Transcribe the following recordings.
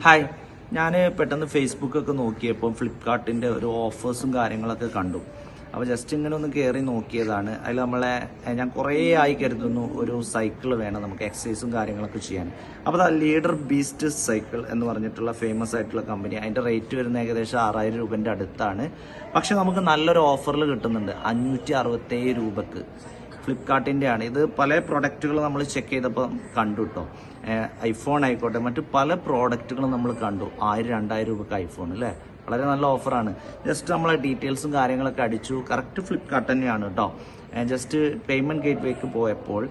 Hi, ഞാൻ പെട്ടെന്ന് ഫേസ്ബുക്കൊക്കെ നോക്കിയപ്പോൾ ഫ്ലിപ്കാർട്ടിൻ്റെ ഒരു ഓഫേഴ്സും കാര്യങ്ങളൊക്കെ കണ്ടു. അപ്പോൾ ജസ്റ്റ് ഇങ്ങനെ ഒന്ന് കയറി നോക്കിയതാണ്. അതിൽ ഞാൻ കുറേ ആയി കരുതുന്നു ഒരു സൈക്കിൾ വേണം നമുക്ക് എക്സസൈസും കാര്യങ്ങളൊക്കെ ചെയ്യാൻ. അപ്പോൾ അത് ലീഡർ ബീസ്റ്റ് സൈക്കിൾ എന്ന് പറഞ്ഞിട്ടുള്ള ഫേമസ് ആയിട്ടുള്ള കമ്പനി. അതിൻ്റെ റേറ്റ് വരുന്ന ഏകദേശം 6000 രൂപൻ്റെ അടുത്താണ്. പക്ഷെ നമുക്ക് നല്ലൊരു ഓഫറിൽ കിട്ടുന്നുണ്ട് 567 രൂപക്ക്. ഫ്ലിപ്കാർട്ടിൻ്റെ ആണ് ഇത്. പല പ്രൊഡക്റ്റുകൾ നമ്മൾ ചെക്ക് ചെയ്തപ്പോൾ കണ്ടു കേട്ടോ. ഐഫോൺ ആയിക്കോട്ടെ, മറ്റു പല പ്രോഡക്റ്റുകളും നമ്മൾ കണ്ടു 1000-2000 രൂപക്ക് ഐഫോൺ അല്ലേ. വളരെ നല്ല ഓഫറാണ്. ജസ്റ്റ് നമ്മളെ ഡീറ്റെയിൽസും കാര്യങ്ങളൊക്കെ അടിച്ചു. കറക്റ്റ് ഫ്ലിപ്കാർട്ട് തന്നെയാണ് കേട്ടോ. ജസ്റ്റ് പേയ്മെൻറ്റ് ഗേറ്റ്വേക്ക് പോയപ്പോൾ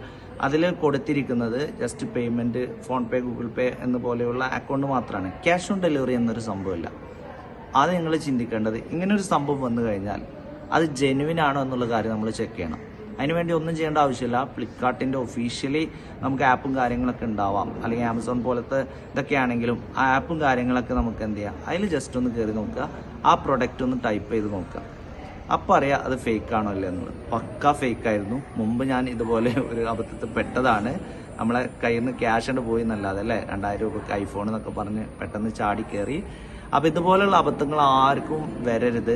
അതിൽ കൊടുത്തിരിക്കുന്നത് just payment PhonePe, Google pay എന്ന് പോലെയുള്ള അക്കൗണ്ട് മാത്രമാണ്. ക്യാഷ് ഓൺ ഡെലിവറി എന്നൊരു സംഭവമില്ല. അത് നിങ്ങൾ ചിന്തിക്കേണ്ടത്, ഇങ്ങനൊരു സംഭവം വന്നു കഴിഞ്ഞാൽ അത് ജെനുവിൻ ആണോ എന്നുള്ള കാര്യം നമ്മൾ ചെക്ക് ചെയ്യണം. അതിനുവേണ്ടി ഒന്നും ചെയ്യേണ്ട ആവശ്യമില്ല. ഫ്ലിപ്കാർട്ടിൻ്റെ ഒഫീഷ്യലി നമുക്ക് ആപ്പും കാര്യങ്ങളൊക്കെ ഉണ്ടാവാം, അല്ലെങ്കിൽ ആമസോൺ പോലത്തെ ഇതൊക്കെ ആണെങ്കിലും ആ ആപ്പും കാര്യങ്ങളൊക്കെ നമുക്ക് എന്ത് ചെയ്യാം, അതിൽ ജസ്റ്റ് ഒന്ന് കയറി നോക്കുക, ആ പ്രൊഡക്റ്റ് ഒന്ന് ടൈപ്പ് ചെയ്ത് നോക്കുക. അപ്പം അറിയാം അത് ഫേക്ക് ആണോ അല്ലേ എന്നുള്ളത്. പക്ക ഫേക്കായിരുന്നു. മുമ്പ് ഞാൻ ഇതുപോലെ ഒരു അബദ്ധത്തിൽ പെട്ടതാണ്. നമ്മളെ കയ്യിൽ നിന്ന് ക്യാഷ് കൊണ്ട് പോയി എന്നല്ലാതെ അല്ലേ, 2000 രൂപക്ക് ഐഫോൺ എന്നൊക്കെ പറഞ്ഞ് പെട്ടെന്ന് ചാടി കയറി. അപ്പോൾ ഇതുപോലുള്ള അബദ്ധങ്ങൾ ആർക്കും വരരുത്.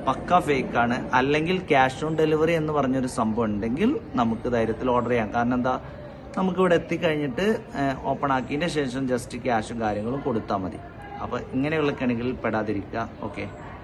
പക്ക ഫേക്കാണ്. അല്ലെങ്കിൽ ക്യാഷ് ഓൺ ഡെലിവറി എന്ന് പറഞ്ഞൊരു സംഭവം ഉണ്ടെങ്കിൽ നമുക്ക് ധൈര്യത്തിൽ ഓർഡർ ചെയ്യാം. കാരണം എന്താ, നമുക്കിവിടെ എത്തിക്കഴിഞ്ഞിട്ട് ഓപ്പൺ ആക്കിയതിൻ്റെ ശേഷം ജസ്റ്റ് ക്യാഷും കാര്യങ്ങളും കൊടുത്താൽ മതി. അപ്പോൾ ഇങ്ങനെയുള്ള കെണികളിൽ പെടാതിരിക്കുക. ഓക്കെ.